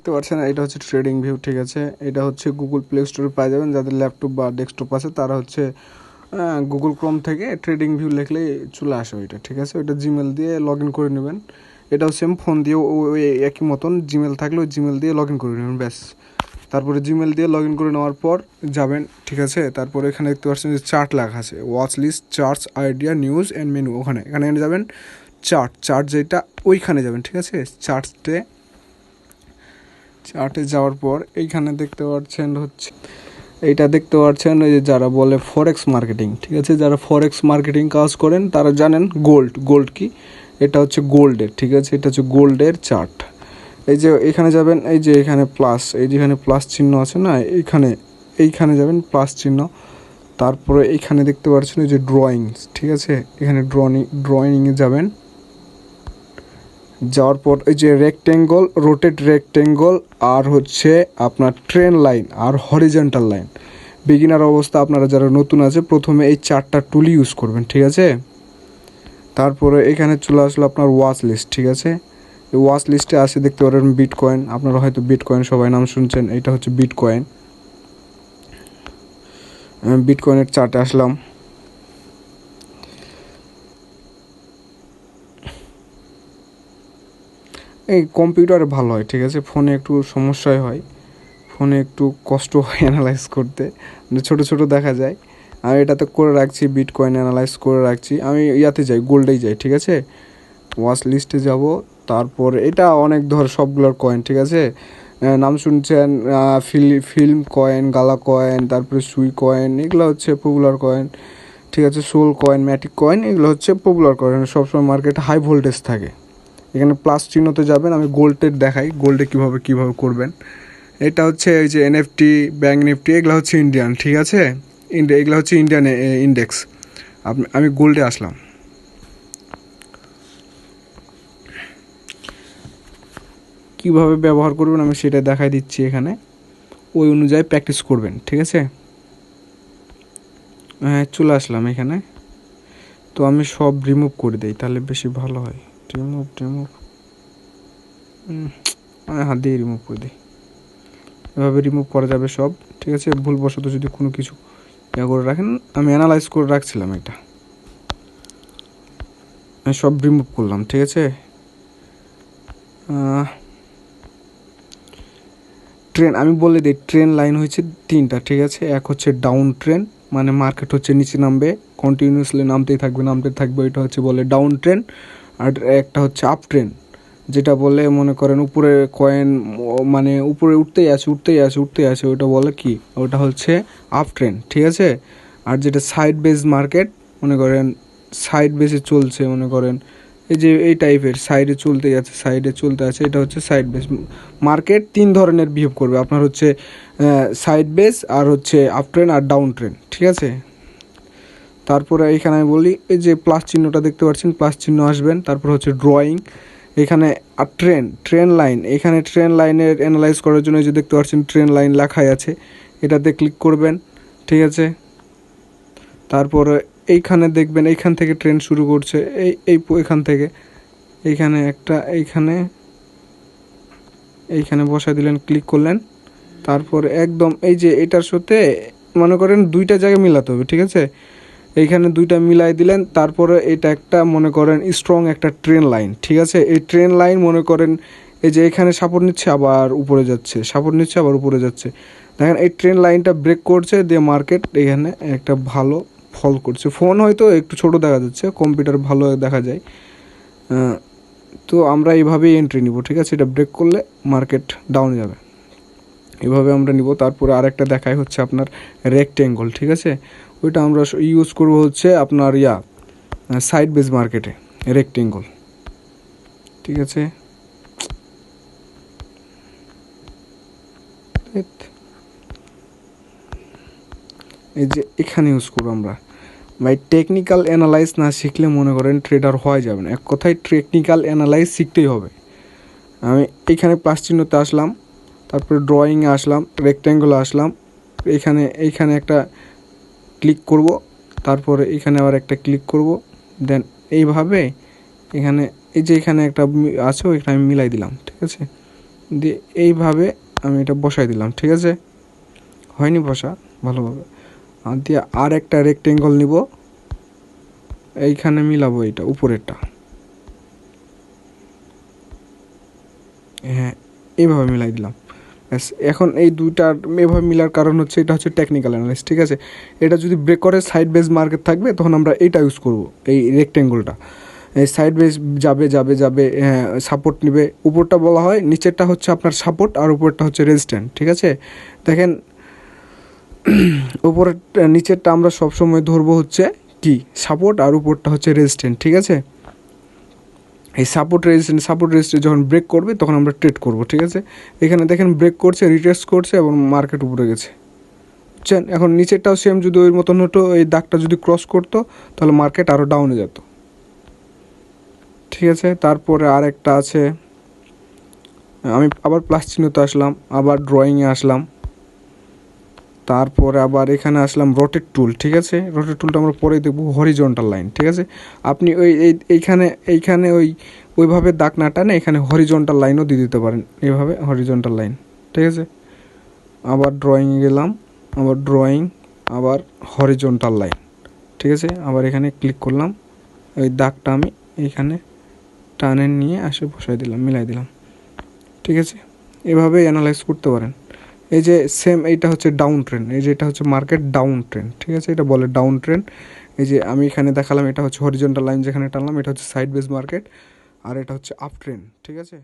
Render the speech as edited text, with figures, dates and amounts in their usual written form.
দেখতে পাচ্ছেন এটা হচ্ছে ট্রেডিং ভিউ, ঠিক আছে। এটা হচ্ছে গুগল প্লে স্টোরে পাওয়া যাবেন। যাদের ল্যাপটপ বা ডেস্কটপ আছে তারা হচ্ছে গুগল ক্রোম থেকে ট্রেডিং ভিউ লিখলেই চলে আসে ওইটা, ঠিক আছে। ওইটা জিমেল দিয়ে লগ ইন করে নেবেন। এটাও সেম ফোন দিয়ে ওই একই মতন জিমেল থাকলে ওই জিমেল দিয়ে লগ ইন করে নেবেন, ব্যাস। তারপরে জিমেল দিয়ে লগ ইন করে নেওয়ার পর যাবেন, ঠিক আছে। তারপরে এখানে দেখতে পাচ্ছেন যে চার্ট লেখা আছে, watch list, charts, idea, news and menu. এখানে যাবেন চার্ট যেটা ওইখানে যাবেন, ঠিক আছে। চার্টে যাওয়ার পর এইখানে দেখতে পাচ্ছেন হচ্ছে এইটা দেখতে পাচ্ছেন ওই যে যারা বলে ফরেক্স মার্কেটিং, ঠিক আছে। যারা ফরেক্স মার্কেটিং কাজ করেন তারা জানেন গোল্ড কি, এটা হচ্ছে গোল্ডের, ঠিক আছে। এটা হচ্ছে গোল্ডের চার্ট। এই যে এখানে যাবেন, এই যে এখানে প্লাস, এই যেখানে প্লাস চিহ্ন আছে না, এইখানে যাবেন প্লাস চিহ্ন। তারপরে এইখানে দেখতে পাচ্ছেন এই যে ড্রয়িংস, ঠিক আছে। এখানে ড্রয়িংয়ে যাবেন। যাওয়ার পর এই যে রেক্টেঙ্গল, রোটেট রেক্টেঙ্গল, আর হচ্ছে আপনার ট্রেন লাইন আর হরিজন্টাল লাইন। বিগিনার অবস্থা আপনারা যারা নতুন আছে প্রথমে এই চারটা টুল ইউজ করবেন, ঠিক আছে। তারপরে এখানে চলে আসলো আপনার ওয়াচ লিস্ট, ঠিক আছে। এই ওয়াচ লিস্টে আসে দেখতে পারেন বিটকয়েন, আপনারা হয়তো বিটকয়েন সবাই নাম শুনছেন। এটা হচ্ছে বিটকয়েনের চার্টে আসলাম। এই কম্পিউটারে ভালো হয়, ঠিক আছে। ফোনে একটু সমস্যাই হয়, ফোনে একটু কষ্ট হয় অ্যানালাইজ করতে, ছোট ছোট দেখা যায়। আমি এটাতে করে রাখছি, বিটকয়েন অ্যানালাইজ করে রাখছি। আমি ইয়াতে যাই, গোল্ডেই যাই, ঠিক আছে। ওয়াচ লিস্টে যাব। তারপর এটা অনেক সবগুলোর কয়েন, ঠিক আছে। নাম শুনছেন ফিল্ম কয়েন, গালা কয়েন, তারপরে সুই কয়েন, এগুলো হচ্ছে পপুলার কয়েন, ঠিক আছে। সোল কয়েন, ম্যাটিক কয়েন, এগুলো হচ্ছে পপুলার কয়েন, সবসময় মার্কেটে হাই ভোল্টেজ থাকে। এখানে প্লাস চিহ্নতে যাবেন। আমি গোল্ডের দেখাই, গোল্ডে কীভাবে করবেন। এটা হচ্ছে এই যে এনএফটি, ব্যাঙ্ক নিফটি, এগুলো হচ্ছে ইন্ডিয়ান, ঠিক আছে। এগুলো হচ্ছে ইন্ডিয়ান ইন্ডেক্স। আমি গোল্ডে আসলাম। কীভাবে ব্যবহার করবেন আমি সেটা দেখাই দিচ্ছি এখানে, ওই অনুযায়ী প্র্যাকটিস করবেন, ঠিক আছে। হ্যাঁ, চলে আসলাম এখানে। তো আমি সব রিমুভ করে দিই, তাহলে বেশি ভালো হয়। রিমুভ আমি হাত দিয়ে রিমুভ করে দিই। এভাবে রিমুভ করা যাবে সব, ঠিক আছে। ভুলবশত যদি কোনো কিছু করে রাখেন, আমি অ্যানালাইজ করে রাখছিলাম, এটা আমি সব রিমুভ করলাম, ঠিক আছে। আমি বলে দিই, ট্রেন লাইন হচ্ছে তিনটা, ঠিক আছে। এক হচ্ছে ডাউন ট্রেন, মানে মার্কেট হচ্ছে নিচে নামবে, কন্টিনিউয়াসলি নামতেই থাকবে, এটা হচ্ছে বলে ডাউন ট্রেন। আর একটা হচ্ছে আপ ট্রেন, যেটা বলে মনে করেন উপরে কয়েন মানে উপরে উঠতেই আছে, ওটা বলে কি, ওটা হচ্ছে আপ ট্রেন, ঠিক আছে। আর যেটা সাইড বেস মার্কেট, মনে করেন সাইড বেসে চলছে, মনে করেন এই যে এই টাইপের সাইডে চলতে আছে, এটা হচ্ছে সাইড বেস মার্কেট। তিন ধরনের বিহেভ করবে আপনার, হচ্ছে সাইড বেস, আর হচ্ছে আপ ট্রেন, আর ডাউন ট্রেন, ঠিক আছে। তারপরে এখানে আমি বলি, এই যে প্লাস চিহ্নটা দেখতে পাচ্ছেন, প্লাস চিহ্ন আসবেন। তারপর হচ্ছে ড্রয়িং, এখানে আর ট্রেন লাইন, এখানে ট্রেন লাইনের অ্যানালাইজ করার জন্য যে দেখতে পাচ্ছেন ট্রেন লাইন লেখাই আছে, এটাতে ক্লিক করবেন, ঠিক আছে। তারপরে এইখানে দেখবেন, এইখান থেকে ট্রেন শুরু করছে, এখান থেকে এইখানে বসায় দিলেন, ক্লিক করলেন। তারপর একদম এই যে এটার সাথে মনে করেন দুইটা জায়গায় মিলাতে হবে, ঠিক আছে। এইখানে দুইটা মিলাই দিলেন। তারপরে এটা একটা মনে করেন স্ট্রং একটা ট্রেন লাইন, ঠিক আছে। এই ট্রেন লাইন মনে করেন এই যে এখানে সাপোর্ট নিচ্ছে আবার উপরে যাচ্ছে, দেখেন এই ট্রেন লাইনটা ব্রেক করছে, দিয়ে মার্কেট এখানে একটা ভালো ফল করছে। ফোন হয়তো একটু ছোট দেখা যাচ্ছে, কম্পিউটার ভালো দেখা যায়। তো আমরা এইভাবেই এন্ট্রি নিব, ঠিক আছে। এটা ব্রেক করলে মার্কেট ডাউনে যাবে, এভাবে আমরা নিব। তারপরে আরেকটা দেখাই হচ্ছে আপনার রেক্টেঙ্গল, ঠিক আছে। ওইটা আমরা ইউজ করবো হচ্ছে আপনার সাইড বেস মার্কেটে, রেক্টেঙ্গল, ঠিক আছে। এই যে এখানে ইউজ করবো আমরা। ভাই টেকনিক্যাল অ্যানালাইজ না শিখলে মনে করেন ট্রেডার হওয়া যাবে না। এক কথায় টেকনিক্যাল অ্যানালাইজ শিখতেই হবে। আমি এইখানে প্লাস চিহ্নতে আসলাম, তারপরে ড্রয়িংয়ে আসলাম, রেক্ট্যাঙ্গলে আসলাম, এইখানে একটা ক্লিক করব, তারপরে এখানে আবার একটা ক্লিক করব, দেন এইভাবে এখানে এই যে এখানে একটা আছে, ওইখানে আমি মিলাই দিলাম, ঠিক আছে। দিয়ে এইভাবে আমি এটা বসাই দিলাম, ঠিক আছে, হয়নি বসা ভালোভাবে। আর দিয়ে আর একটা রেক্টেঙ্গল নিব, এইখানে মিলাবো এইটা উপরেরটা, হ্যাঁ এইভাবে মিলাই দিলাম। ব্যাস, এখন এই দুইটার এভাবে মিলার কারণ হচ্ছে এটা হচ্ছে টেকনিক্যাল অ্যানালাইস, ঠিক আছে। এটা যদি ব্রেক করে সাইড বেস মার্কেট থাকবে তখন আমরা এইটা ইউজ করব, এই রেক্টেঙ্গলটা। এই সাইড বেস যাবে যাবে যাবে, হ্যাঁ সাপোর্ট নেবে, উপরটা বলা হয়, নিচেরটা হচ্ছে আপনার সাপোর্ট আর উপরটা হচ্ছে রেজিস্ট্যান্ট, ঠিক আছে। দেখেন উপরের নিচেরটা আমরা সবসময় ধরবো হচ্ছে কি সাপোর্ট, আর উপরটা হচ্ছে রেজিস্ট্যান্ট, ঠিক আছে। এই সাপোর্ট রেজিস্ট্যান্ট যখন ব্রেক করবে তখন আমরা ট্রেড করব, ঠিক আছে। এখানে দেখেন ব্রেক করছে, রিটেস্ট করছে এবং মার্কেট উপরে গেছে, বুঝছেন। এখন নিচেরটাও সেম, যদি ওই মতন হতো, এই দাগটা যদি ক্রস করতো তাহলে মার্কেট আরও ডাউনে যেত, ঠিক আছে। তারপরে আর একটা আছে, আমি আবার প্লাস চিহ্নতে আসলাম, আবার ড্রয়িংয়ে আসলাম, তারপরে আবার এখানে আসলাম রোটেট টুল, ঠিক আছে। রোটেট টুলটা আমরা পরে দেখব, হরিজন্টাল লাইন, ঠিক আছে। আপনি এইখানে ওইভাবে দাগ না টানে এখানে হরিজন্টাল লাইনও দিয়ে দিতে পারেন, এইভাবে হরিজন্টাল লাইন, ঠিক আছে। আবার ড্রয়িংয়ে গেলাম, আবার ড্রয়িং, আবার হরিজন্টাল লাইন, ঠিক আছে। আবার এখানে ক্লিক করলাম, ওই দাগটা আমি এইখানে টানে নিয়ে আসে বসাই দিলাম, মিলাই দিলাম, ঠিক আছে। এভাবে অ্যানালাইজ করতে পারেন। এই যে সেম এইটা হচ্ছে ডাউন ট্রেন্ড, এই যে এটা হচ্ছে মার্কেট ডাউন ট্রেন্ড, ঠিক আছে, এটা বলে ডাউন ট্রেন্ড। এই যে আমি এখানে দেখালাম, এটা হচ্ছে হরিজন্টাল লাইন যেখানে টানলাম, এটা হচ্ছে সাইড বেস মার্কেট, আর এটা হচ্ছে আপ ট্রেন্ড, ঠিক আছে।